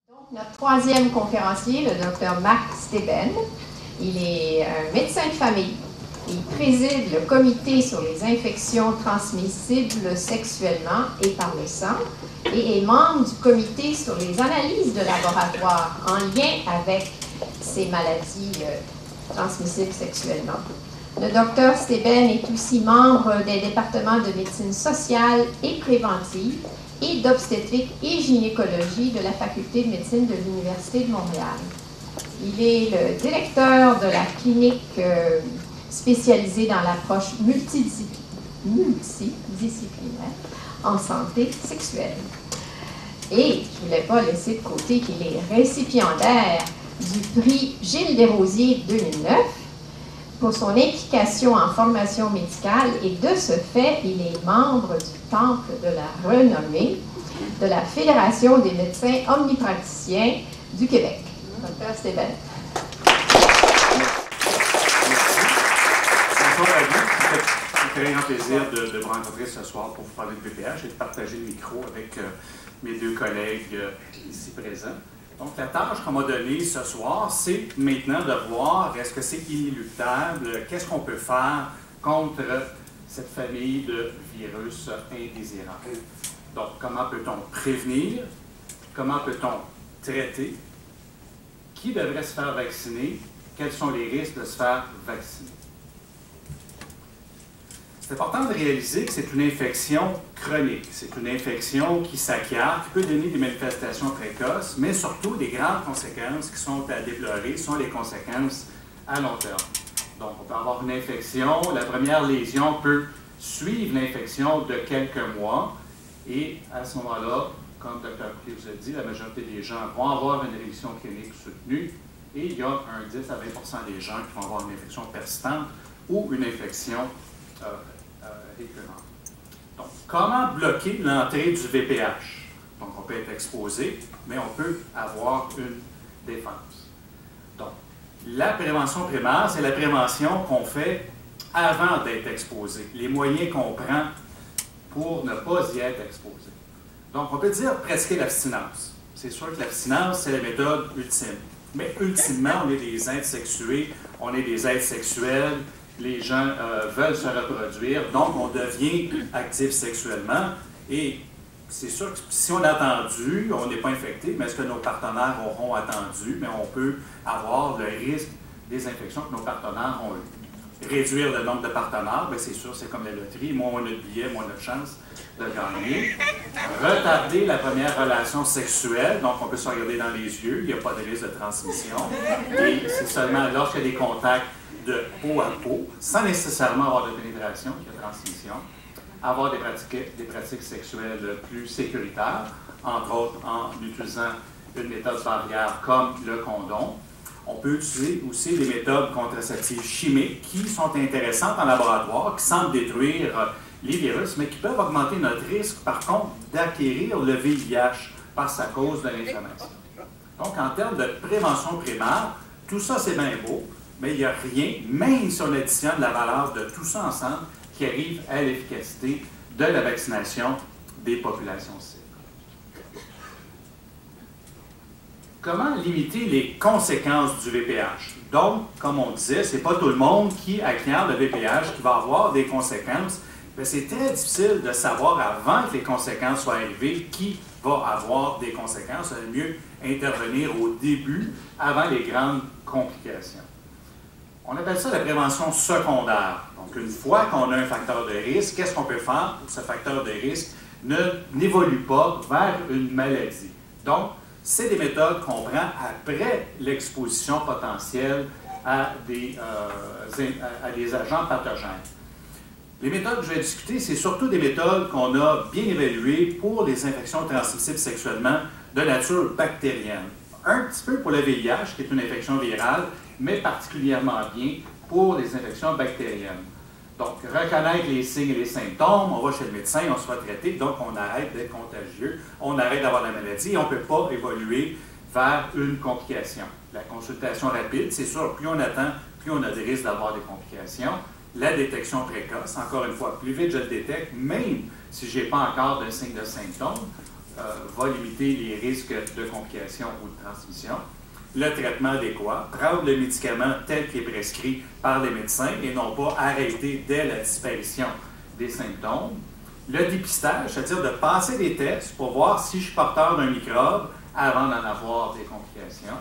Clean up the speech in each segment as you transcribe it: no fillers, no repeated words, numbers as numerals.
Donc, notre troisième conférencier, le Dr Marc Steben, il est un médecin de famille. Il préside le comité sur les infections transmissibles sexuellement et par le sang et est membre du comité sur les analyses de laboratoire en lien avec ces maladies transmissibles sexuellement. Le Dr Steben est aussi membre des départements de médecine sociale et préventive et d'obstétrique et gynécologie de la Faculté de médecine de l'Université de Montréal. Il est le directeur de la clinique spécialisée dans l'approche multidisciplinaire en santé sexuelle. Et je ne voulais pas laisser de côté qu'il est récipiendaire du prix Gilles Desrosiers 2009 pour son implication en formation médicale et de ce fait, il est membre du Temple de la renommée de la Fédération des médecins omnipraticiens du Québec. Dr Steben. Bonjour à vous. C'est un très grand plaisir de vous rencontrer ce soir pour vous parler de VPH et de partager le micro avec mes deux collègues ici présents. Donc, la tâche qu'on m'a donnée ce soir, c'est maintenant de voir est-ce que c'est inéluctable, qu'est-ce qu'on peut faire contre cette famille de virus indésirables. Donc, comment peut-on prévenir, comment peut-on traiter, qui devrait se faire vacciner, quels sont les risques de se faire vacciner. C'est important de réaliser que c'est une infection chronique. C'est une infection qui s'acquiert, qui peut donner des manifestations précoces, mais surtout des graves conséquences qui sont à déplorer sont les conséquences à long terme. Donc, on peut avoir une infection, la première lésion peut suivre l'infection de quelques mois, et à ce moment-là, comme Dr Coulier vous a dit, la majorité des gens vont avoir une rémission clinique soutenue, et il y a un 10 à 20 des gens qui vont avoir une infection persistante ou une infection récurrente. Donc, comment bloquer l'entrée du VPH? Donc, on peut être exposé, mais on peut avoir une défense. Donc, la prévention primaire, c'est la prévention qu'on fait avant d'être exposé, les moyens qu'on prend pour ne pas y être exposé. Donc, on peut dire pratiquer l'abstinence. C'est sûr que l'abstinence, c'est la méthode ultime. Mais ultimement, on est des êtres sexués, on est des êtres sexuels, les gens veulent se reproduire, donc on devient actif sexuellement. Et c'est sûr que si on a attendu, on n'est pas infecté, mais est-ce que nos partenaires auront attendu? Mais on peut avoir le risque des infections que nos partenaires ont eu. Réduire le nombre de partenaires, bien c'est sûr, c'est comme la loterie. Moins on a de billets, moins on a de chances de gagner. Retarder la première relation sexuelle, donc on peut se regarder dans les yeux, il n'y a pas de risque de transmission. Et c'est seulement lorsqu'il y a des contacts de peau à peau, sans nécessairement avoir de pénétration, qu'il y a transmission, avoir des pratiques sexuelles plus sécuritaires, entre autres en utilisant une méthode barrière comme le condom. On peut utiliser aussi des méthodes contraceptives chimiques qui sont intéressantes en laboratoire, qui semblent détruire les virus, mais qui peuvent augmenter notre risque, par contre, d'acquérir le VIH par sa cause de l'inflammation. Donc, en termes de prévention primaire, tout ça, c'est bien beau, mais il n'y a rien, même si on additionne la valeur de tout ça ensemble, qui arrive à l'efficacité de la vaccination des populations cibles. Comment limiter les conséquences du VPH? Donc, comme on disait, ce n'est pas tout le monde qui acquiert le VPH qui va avoir des conséquences. C'est très difficile de savoir avant que les conséquences soient arrivées qui va avoir des conséquences. Il vaut mieux intervenir au début, avant les grandes complications. On appelle ça la prévention secondaire. Donc, une fois qu'on a un facteur de risque, qu'est-ce qu'on peut faire pour que ce facteur de risque n'évolue pas vers une maladie? Donc, c'est des méthodes qu'on prend après l'exposition potentielle à des agents pathogènes. Les méthodes que je vais discuter, c'est surtout des méthodes qu'on a bien évaluées pour les infections transmissibles sexuellement de nature bactérienne. Un petit peu pour le VIH, qui est une infection virale, mais particulièrement bien pour les infections bactériennes. Donc, reconnaître les signes et les symptômes, on va chez le médecin, on se fait traiter, donc on arrête d'être contagieux, on arrête d'avoir la maladie et on ne peut pas évoluer vers une complication. La consultation rapide, c'est sûr, plus on attend, plus on a des risques d'avoir des complications. La détection précoce, encore une fois, plus vite je le détecte, même si je n'ai pas encore de signes de symptômes, va limiter les risques de complications ou de transmission. Le traitement adéquat, prendre le médicament tel qu'il est prescrit par les médecins et non pas arrêter dès la disparition des symptômes. Le dépistage, c'est-à-dire de passer des tests pour voir si je suis porteur d'un microbe avant d'en avoir des complications.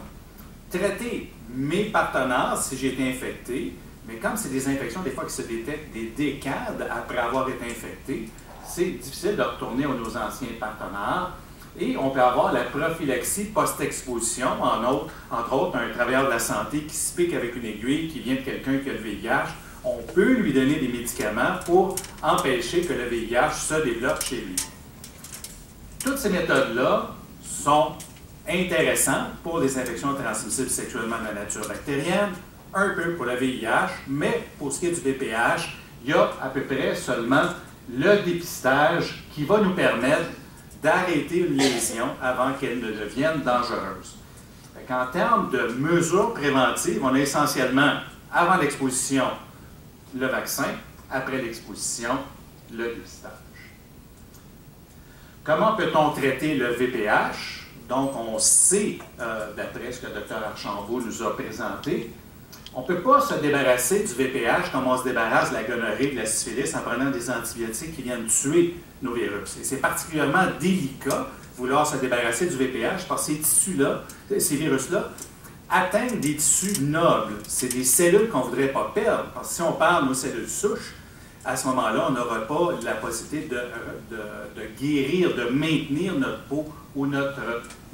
Traiter mes partenaires si j'ai été infecté, mais comme c'est des infections des fois qui se détectent des décades après avoir été infecté, c'est difficile de retourner à nos anciens partenaires. Et on peut avoir la prophylaxie post-exposition, entre autres un travailleur de la santé qui se pique avec une aiguille qui vient de quelqu'un qui a le VIH. On peut lui donner des médicaments pour empêcher que le VIH se développe chez lui. Toutes ces méthodes-là sont intéressantes pour les infections transmissibles sexuellement de la nature bactérienne, un peu pour le VIH, mais pour ce qui est du VPH, il y a à peu près seulement le dépistage qui va nous permettre d'arrêter une lésion avant qu'elle ne devienne dangereuse. En termes de mesures préventives, on a essentiellement, avant l'exposition, le vaccin, après l'exposition, le dépistage. Comment peut-on traiter le VPH? Donc, on sait, d'après ce que le Dr Archambault nous a présenté, on ne peut pas se débarrasser du VPH comme on se débarrasse de la gonorrhée, de la syphilis en prenant des antibiotiques qui viennent tuer nos virus. Et c'est particulièrement délicat vouloir se débarrasser du VPH parce que ces tissus-là, ces virus-là, atteignent des tissus nobles. C'est des cellules qu'on ne voudrait pas perdre. Parce que si on perd nos cellules souches, à ce moment-là, on n'aura pas la possibilité de guérir, de maintenir notre peau ou notre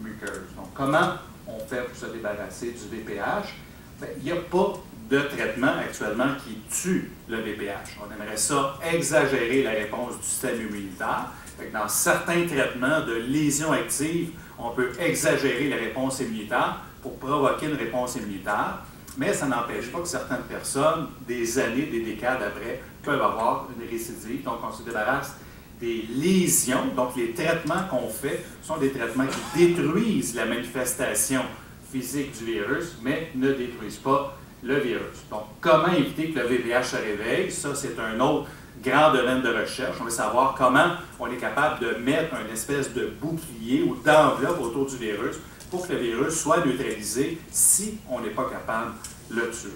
muqueuse. Donc, comment on fait pour se débarrasser du VPH? Bien, il n'y a pas de traitement actuellement qui tue le VPH. On aimerait ça exagérer la réponse du système immunitaire. Dans certains traitements de lésions actives, on peut exagérer la réponse immunitaire pour provoquer une réponse immunitaire, mais ça n'empêche pas que certaines personnes, des années, des décades après, peuvent avoir une récidive. Donc, on se débarrasse des lésions. Donc, les traitements qu'on fait sont des traitements qui détruisent la manifestation physique du virus, mais ne détruisent pas le virus. Donc, comment éviter que le VPH se réveille? Ça, c'est un autre grand domaine de recherche. On veut savoir comment on est capable de mettre une espèce de bouclier ou d'enveloppe autour du virus pour que le virus soit neutralisé si on n'est pas capable de le tuer.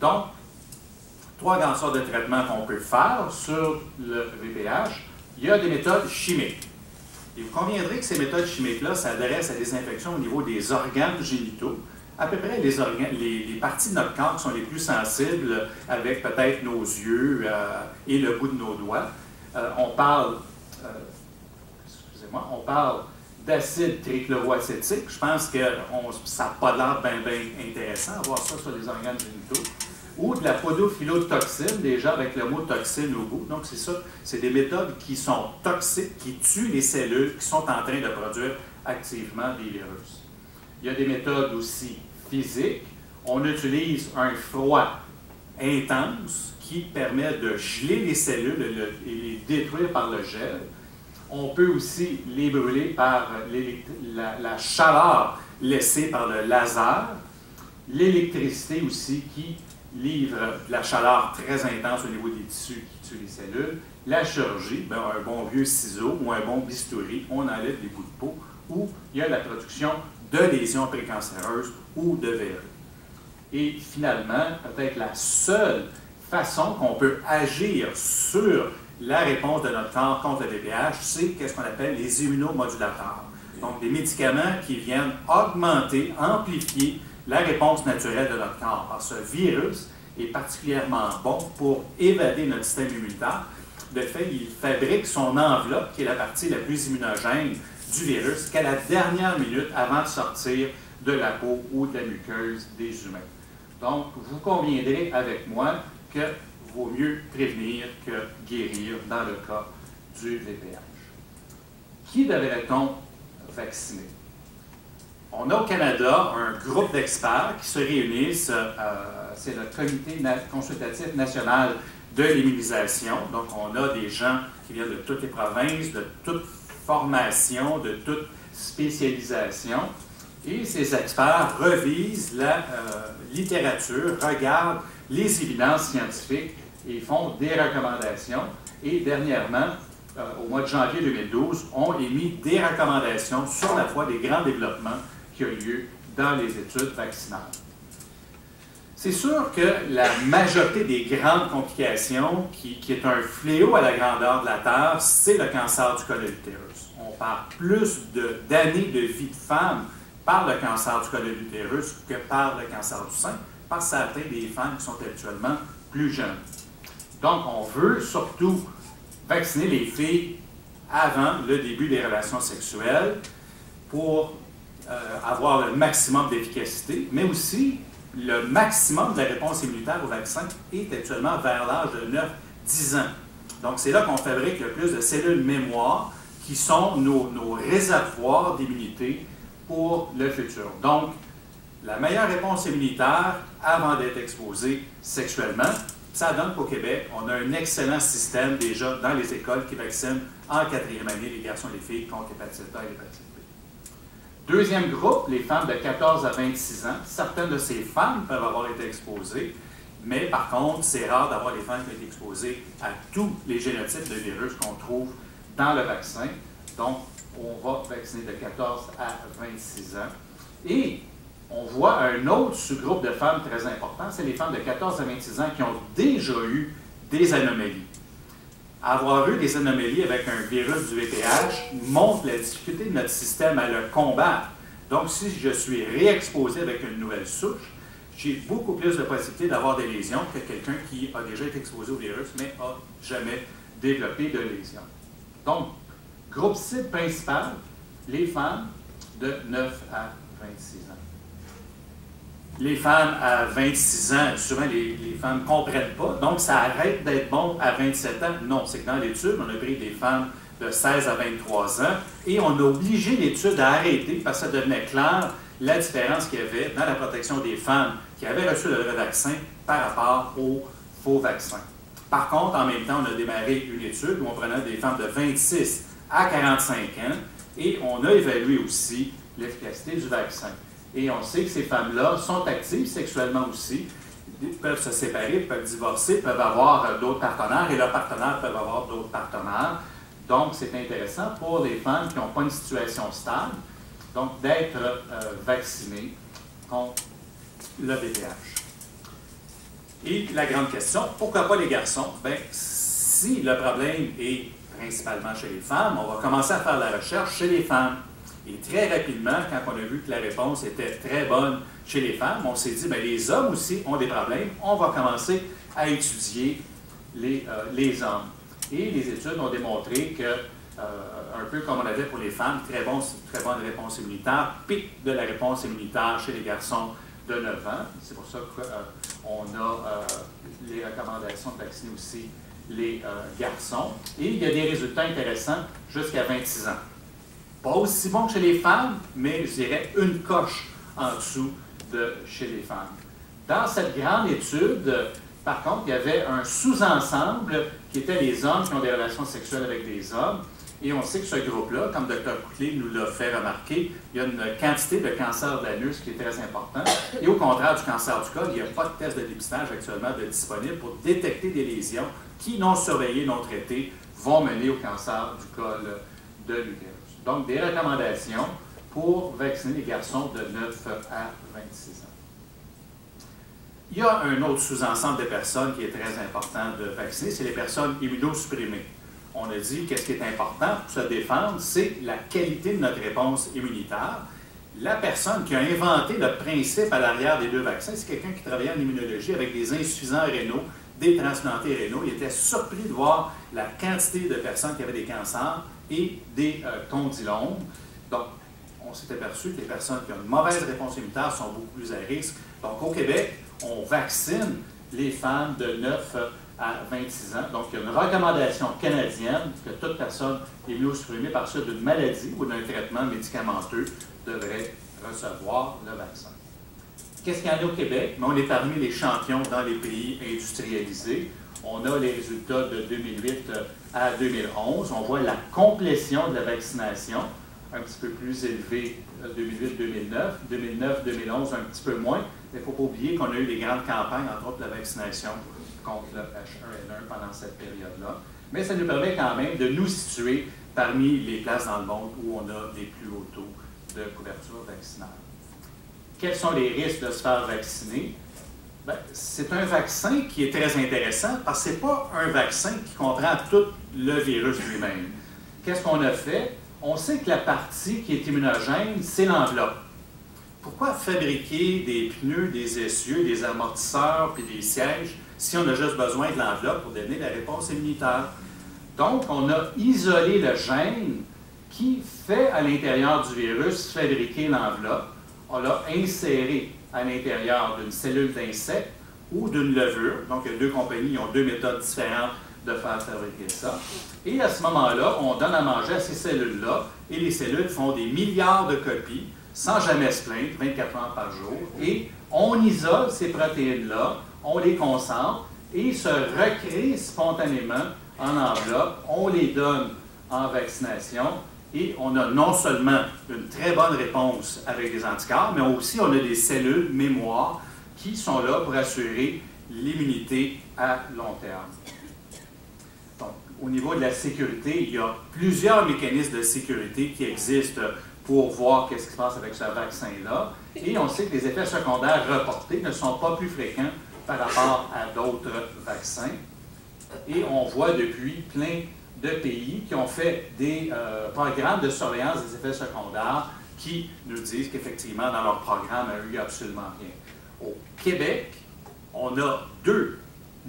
Donc, 3 grandes sortes de traitements qu'on peut faire sur le VPH. Il y a des méthodes chimiques. Et vous conviendrez que ces méthodes chimiques-là s'adressent à des infections au niveau des organes génitaux, à peu près les parties de notre corps qui sont les plus sensibles, avec peut-être nos yeux et le bout de nos doigts. On parle d'acide trichloroacétique. Je pense que ça n'a pas l'air bien intéressant à voir ça sur les organes génitaux. Ou de la podophylotoxine, déjà avec le mot toxine au bout. Donc, c'est ça, c'est des méthodes qui sont toxiques, qui tuent les cellules qui sont en train de produire activement des virus. Il y a des méthodes aussi physiques. On utilise un froid intense qui permet de geler les cellules et les détruire par le gel. On peut aussi les brûler par la chaleur laissée par le laser. L'électricité aussi qui livre de la chaleur très intense au niveau des tissus qui tuent les cellules. La chirurgie, bien, un bon vieux ciseau ou un bon bistouri, on enlève les bouts de peau, ou il y a la production de lésions précancéreuses ou de verrues. Et finalement, peut-être la seule façon qu'on peut agir sur la réponse de notre corps contre le VPH, c'est ce qu'on appelle les immunomodulateurs. Donc, des médicaments qui viennent augmenter, amplifier la réponse naturelle de notre corps. Alors, ce virus est particulièrement bon pour évader notre système immunitaire. De fait, il fabrique son enveloppe, qui est la partie la plus immunogène du virus, qu'à la dernière minute avant de sortir de la peau ou de la muqueuse des humains. Donc, vous conviendrez avec moi qu'il vaut mieux prévenir que guérir dans le cas du VPH. Qui devrait-on vacciner? On a au Canada un groupe d'experts qui se réunissent, c'est le Comité consultatif national de l'immunisation. Donc, on a des gens qui viennent de toutes les provinces, de toute formation, de toute spécialisation. Et ces experts revisent la littérature, regardent les évidences scientifiques et font des recommandations. Et dernièrement, au mois de janvier 2012, ont émis des recommandations sur la foi des grands développements qui ont eu lieu dans les études vaccinales. C'est sûr que la majorité des grandes complications, qui est un fléau à la grandeur de la Terre, c'est le cancer du col de l'utérus. On parle plus d'années de vie de femme par le cancer du col de l'utérus que par le cancer du sein, parce que ça atteint des femmes qui sont habituellement plus jeunes. Donc, on veut surtout vacciner les filles avant le début des relations sexuelles pour avoir le maximum d'efficacité, mais aussi le maximum de la réponse immunitaire au vaccin est actuellement vers l'âge de 9-10 ans. Donc, c'est là qu'on fabrique le plus de cellules mémoire qui sont nos réservoirs d'immunité pour le futur. Donc, la meilleure réponse immunitaire avant d'être exposé sexuellement, ça donne qu'au Québec, on a un excellent système déjà dans les écoles qui vaccinent en 4e année les garçons et les filles contre l'hépatite A et l'hépatite B. Deuxième groupe, les femmes de 14 à 26 ans. Certaines de ces femmes peuvent avoir été exposées, mais par contre, c'est rare d'avoir des femmes qui ont été exposées à tous les génotypes de virus qu'on trouve dans le vaccin. Donc, on va vacciner de 14 à 26 ans. Et on voit un autre sous-groupe de femmes très important, c'est les femmes de 14 à 26 ans qui ont déjà eu des anomalies. Avoir eu des anomalies avec un virus du VPH montre la difficulté de notre système à le combattre. Donc, si je suis réexposé avec une nouvelle souche, j'ai beaucoup plus de possibilités d'avoir des lésions que quelqu'un qui a déjà été exposé au virus, mais n'a jamais développé de lésions. Donc, groupe cible principal, les femmes de 9 à 26 ans. Les femmes à 26 ans, souvent les femmes ne comprennent pas, donc ça arrête d'être bon à 27 ans. Non, c'est que dans l'étude, on a pris des femmes de 16 à 23 ans et on a obligé l'étude à arrêter parce que ça devenait clair la différence qu'il y avait dans la protection des femmes qui avaient reçu le vrai vaccin par rapport aux faux vaccins. Par contre, en même temps, on a démarré une étude où on prenait des femmes de 26 à 45 ans et on a évalué aussi l'efficacité du vaccin. Et on sait que ces femmes-là sont actives sexuellement aussi, peuvent se séparer, peuvent divorcer, peuvent avoir d'autres partenaires et leurs partenaires peuvent avoir d'autres partenaires. Donc, c'est intéressant pour les femmes qui n'ont pas une situation stable, donc d'être vaccinées contre le VPH. Et la grande question, pourquoi pas les garçons? Bien, si le problème est principalement chez les femmes, on va commencer à faire la recherche chez les femmes. Et très rapidement, quand on a vu que la réponse était très bonne chez les femmes, on s'est dit, bien, les hommes aussi ont des problèmes, on va commencer à étudier les hommes. Et les études ont démontré que, un peu comme on avait pour les femmes, très bonne réponse immunitaire, pic de la réponse immunitaire chez les garçons de 9 ans. C'est pour ça qu'on a les recommandations de vacciner aussi les garçons. Et il y a des résultats intéressants jusqu'à 26 ans. Pas aussi bon que chez les femmes, mais je dirais une coche en dessous de chez les femmes. Dans cette grande étude, par contre, il y avait un sous-ensemble qui était les hommes qui ont des relations sexuelles avec des hommes. Et on sait que ce groupe-là, comme Dr. Couclet nous l'a fait remarquer, il y a une quantité de cancer de l'anus qui est très importante. Et au contraire du cancer du col, il n'y a pas de test de dépistage actuellement disponible pour détecter des lésions qui, non surveillées, non traitées, vont mener au cancer du col de l'utérus. Donc, des recommandations pour vacciner les garçons de 9 à 26 ans. Il y a un autre sous-ensemble de personnes qui est très important de vacciner, c'est les personnes immunosupprimées. On a dit qu'est-ce qui est important pour se défendre, c'est la qualité de notre réponse immunitaire. La personne qui a inventé le principe à l'arrière des deux vaccins, c'est quelqu'un qui travaillait en immunologie avec des insuffisants rénaux, des transplantés rénaux. Il était surpris de voir la quantité de personnes qui avaient des cancers et des condylomes. Donc, on s'est aperçu que les personnes qui ont une mauvaise réponse immunitaire sont beaucoup plus à risque. Donc, au Québec, on vaccine les femmes de 9 à 26 ans. Donc, il y a une recommandation canadienne que toute personne immunosupprimée par suite d'une maladie ou d'un traitement médicamenteux devrait recevoir le vaccin. Qu'est-ce qu'il y en a au Québec? Mais on est parmi les champions dans les pays industrialisés. On a les résultats de 2008 à 2011. On voit la complétion de la vaccination, un petit peu plus élevée 2008-2009, 2009-2011 un petit peu moins. Mais il ne faut pas oublier qu'on a eu des grandes campagnes, entre autres la vaccination contre le H1N1 pendant cette période-là. mais ça nous permet quand même de nous situer parmi les places dans le monde où on a les plus hauts taux de couverture vaccinale. Quels sont les risques de se faire vacciner? Ben, c'est un vaccin qui est très intéressant parce que ce n'est pas un vaccin qui comprend tout le virus lui-même. Qu'est-ce qu'on a fait? On sait que la partie qui est immunogène, c'est l'enveloppe. Pourquoi fabriquer des pneus, des essieux, des amortisseurs puis des sièges si on a juste besoin de l'enveloppe pour donner la réponse immunitaire? Donc, on a isolé le gène qui fait à l'intérieur du virus fabriquer l'enveloppe. On l'a inséré à l'intérieur d'une cellule d'insecte ou d'une levure. Donc, il y a deux compagnies qui ont deux méthodes différentes de faire fabriquer ça. Et à ce moment-là, on donne à manger à ces cellules-là et les cellules font des milliards de copies sans jamais se plaindre, 24 heures par jour. Et on isole ces protéines-là, on les concentre et se recréent spontanément en enveloppe. On les donne en vaccination. Et on a non seulement une très bonne réponse avec des anticorps, mais aussi on a des cellules mémoire qui sont là pour assurer l'immunité à long terme. Donc, au niveau de la sécurité, il y a plusieurs mécanismes de sécurité qui existent pour voir qu'est-ce qui se passe avec ce vaccin-là. Et on sait que les effets secondaires reportés ne sont pas plus fréquents par rapport à d'autres vaccins. Et on voit depuis plein de pays qui ont fait des programmes de surveillance des effets secondaires qui nous disent qu'effectivement, dans leur programme, il y a eu absolument rien. Au Québec, on a deux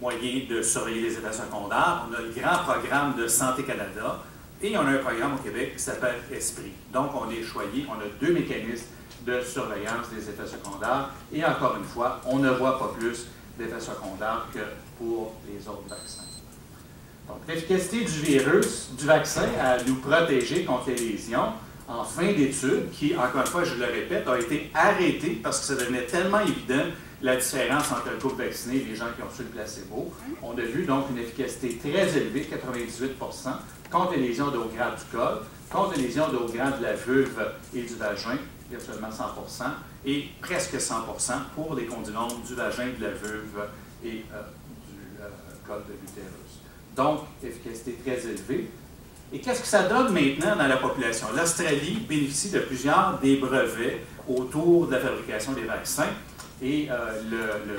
moyens de surveiller les effets secondaires. On a le grand programme de Santé Canada et on a un programme au Québec qui s'appelle ESPRIT. Donc, on est choyé, on a deux mécanismes de surveillance des effets secondaires et encore une fois, on ne voit pas plus d'effets secondaires que pour les autres vaccins. Donc, l'efficacité du vaccin à nous protéger contre les lésions, en fin d'étude, qui, encore une fois, je le répète, a été arrêtée parce que ça devenait tellement évident la différence entre le groupe vacciné et les gens qui ont reçu le placebo. On a vu donc une efficacité très élevée, 98 % contre les lésions de haut grade du col, contre les lésions de haut grade de la vulve et du vagin, virtuellement 100 % et presque 100 % pour les condylomes du vagin, de la vulve et du col de l'utérus. Donc, efficacité très élevée. Et qu'est-ce que ça donne maintenant dans la population? L'Australie bénéficie de plusieurs des brevets autour de la fabrication des vaccins. Et le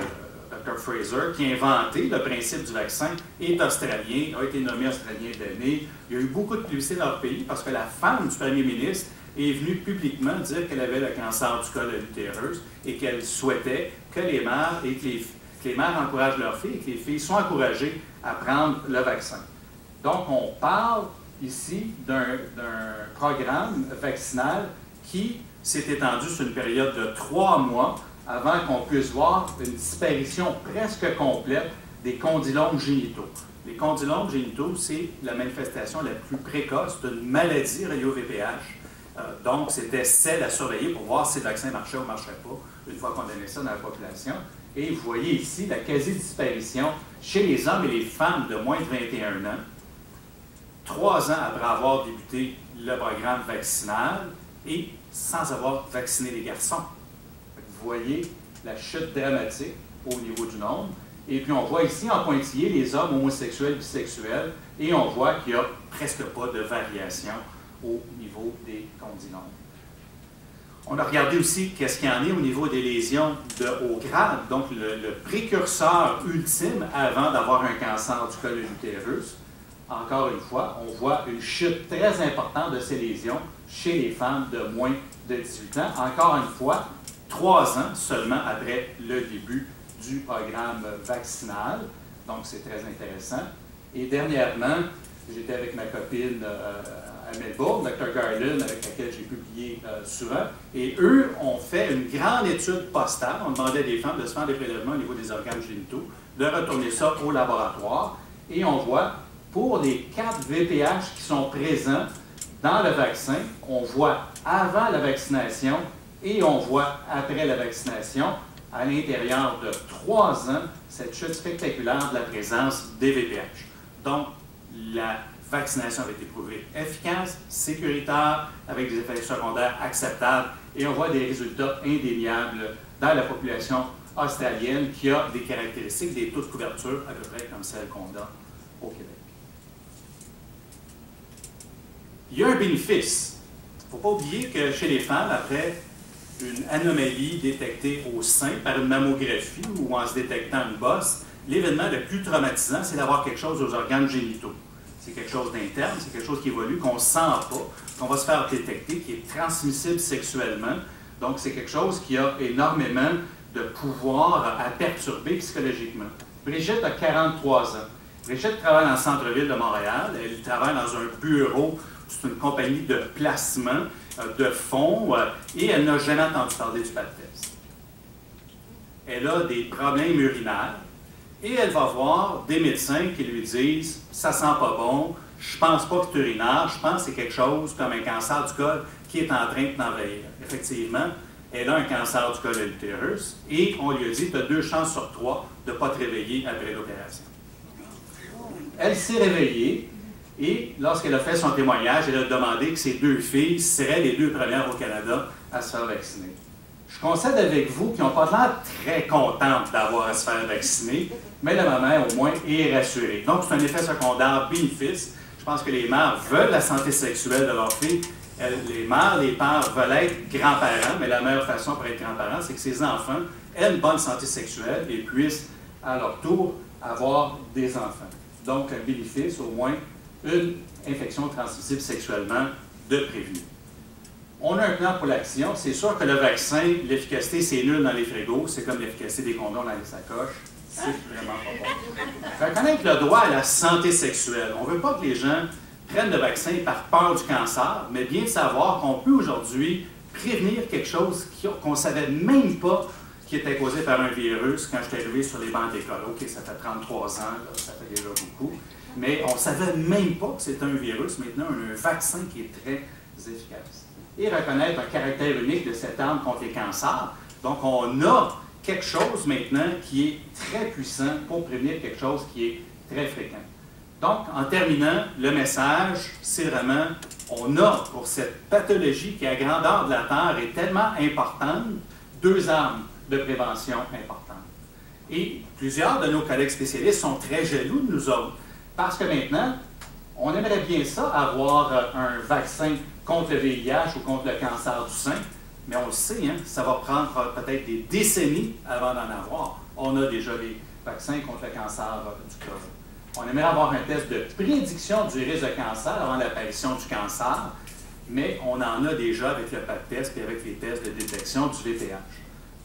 Dr. Fraser, qui a inventé le principe du vaccin, est australien, a été nommé Australien de l'année. Il y a eu beaucoup de publicité dans leur pays parce que la femme du premier ministre est venue publiquement dire qu'elle avait le cancer du col de l'utérus et qu'elle souhaitait que les mères et que les mères encouragent leurs filles et que les filles soient encouragées à prendre le vaccin. Donc, on parle ici d'un programme vaccinal qui s'est étendu sur une période de 3 mois avant qu'on puisse voir une disparition presque complète des condylomes génitaux. Les condylomes génitaux, c'est la manifestation la plus précoce d'une maladie reliée au VPH. Donc, c'était celle à surveiller pour voir si le vaccin marchait ou ne marchait pas, une fois qu'on donnait ça dans la population. Et vous voyez ici la quasi-disparition chez les hommes et les femmes de moins de 21 ans, 3 ans après avoir débuté le programme vaccinal et sans avoir vacciné les garçons. Vous voyez la chute dramatique au niveau du nombre. Et puis on voit ici en pointillé les hommes homosexuels, bisexuels, et on voit qu'il n'y a presque pas de variation au niveau des condylomes. On a regardé aussi qu'est-ce qu'il y en est au niveau des lésions de haut grade, donc le précurseur ultime avant d'avoir un cancer du col de l'utérus. Encore une fois, on voit une chute très importante de ces lésions chez les femmes de moins de 18 ans. Encore une fois, 3 ans seulement après le début du programme vaccinal. Donc, c'est très intéressant. Et dernièrement, j'étais avec ma copine à Melbourne, Dr. Garland, avec laquelle j'ai publié souvent, et eux ont fait une grande étude postale. On demandait à des femmes de se faire des prélèvements au niveau des organes génitaux, de retourner ça au laboratoire, et on voit, pour les 4 VPH qui sont présents dans le vaccin, on voit avant la vaccination et on voit après la vaccination, à l'intérieur de 3 ans, cette chute spectaculaire de la présence des VPH. Donc, la vaccination avait été prouvée efficace, sécuritaire, avec des effets secondaires acceptables, et on voit des résultats indéniables dans la population australienne qui a des caractéristiques, des taux de couverture à peu près comme celles qu'on a au Québec. il y a un bénéfice. Il ne faut pas oublier que chez les femmes, après une anomalie détectée au sein par une mammographie ou en se détectant une bosse, l'événement le plus traumatisant, c'est d'avoir quelque chose aux organes génitaux. C'est quelque chose d'interne, c'est quelque chose qui évolue, qu'on ne sent pas, qu'on va se faire détecter, qui est transmissible sexuellement. Donc, c'est quelque chose qui a énormément de pouvoir à perturber psychologiquement. Brigitte a 43 ans. Brigitte travaille dans le centre-ville de Montréal. Elle travaille dans un bureau, c'est une compagnie de placement de fonds, et elle n'a jamais entendu parler du pap test. Elle a des problèmes urinaires, et elle va voir des médecins qui lui disent « ça sent pas bon, je pense pas que c'est urinaire, je pense que c'est quelque chose comme un cancer du col qui est en train de t'envahir. » Effectivement, elle a un cancer du col de l'utérus, et on lui a dit « tu as 2 chances sur 3 de ne pas te réveiller après l'opération. » Elle s'est réveillée, et lorsqu'elle a fait son témoignage, elle a demandé que ses 2 filles seraient les 2 premières au Canada à se faire vacciner. Je concède avec vous qu'ils n'ont pas l'air très contentes d'avoir à se faire vacciner, mais la maman, au moins, est rassurée. Donc, c'est un effet secondaire bénéfice. Je pense que les mères veulent la santé sexuelle de leur fille. Les mères, les pères veulent être grands-parents, mais la meilleure façon pour être grands-parents, c'est que ces enfants aient une bonne santé sexuelle et puissent, à leur tour, avoir des enfants. Donc, un bénéfice, au moins, une infection transmissible sexuellement de prévenue. On a un plan pour l'action. C'est sûr que le vaccin, l'efficacité, c'est nul dans les frigos. C'est comme l'efficacité des condoms dans les sacoches. C'est vraiment pas bon. Reconnaître le droit à la santé sexuelle. On ne veut pas que les gens prennent le vaccin par peur du cancer, mais bien savoir qu'on peut aujourd'hui prévenir quelque chose qu'on ne savait même pas qui était causé par un virus quand je suis arrivé sur les bancs d'école. OK, ça fait 33 ans, là, ça fait déjà beaucoup. Mais on ne savait même pas que c'était un virus. Maintenant, on a un vaccin qui est très efficace. Et reconnaître un caractère unique de cette arme contre les cancers. Donc, on a quelque chose maintenant qui est très puissant pour prévenir quelque chose qui est très fréquent. Donc, en terminant, le message, c'est vraiment, on a pour cette pathologie qui, à grandeur de la Terre, est tellement importante, 2 armes de prévention importantes. Et plusieurs de nos collègues spécialistes sont très jaloux de nous autres, parce que maintenant, on aimerait bien ça, avoir un vaccin contre le VIH ou contre le cancer du sein, mais on le sait, hein, ça va prendre peut-être des décennies avant d'en avoir. On a déjà les vaccins contre le cancer du col. On aimerait avoir un test de prédiction du risque de cancer avant l'apparition du cancer, mais on en a déjà avec le pap test et avec les tests de détection du VPH.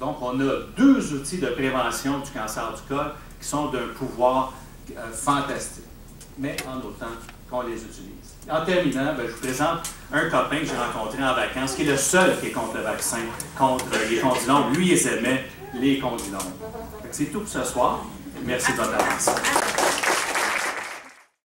Donc, on a 2 outils de prévention du cancer du col qui sont d'un pouvoir fantastique, mais en autant qu'on les utilise. En terminant, je vous présente un copain que j'ai rencontré en vacances, qui est le seul qui est contre le vaccin, contre les condylome. Lui, il aimait les condylome. C'est tout pour ce soir. Merci de votre attention.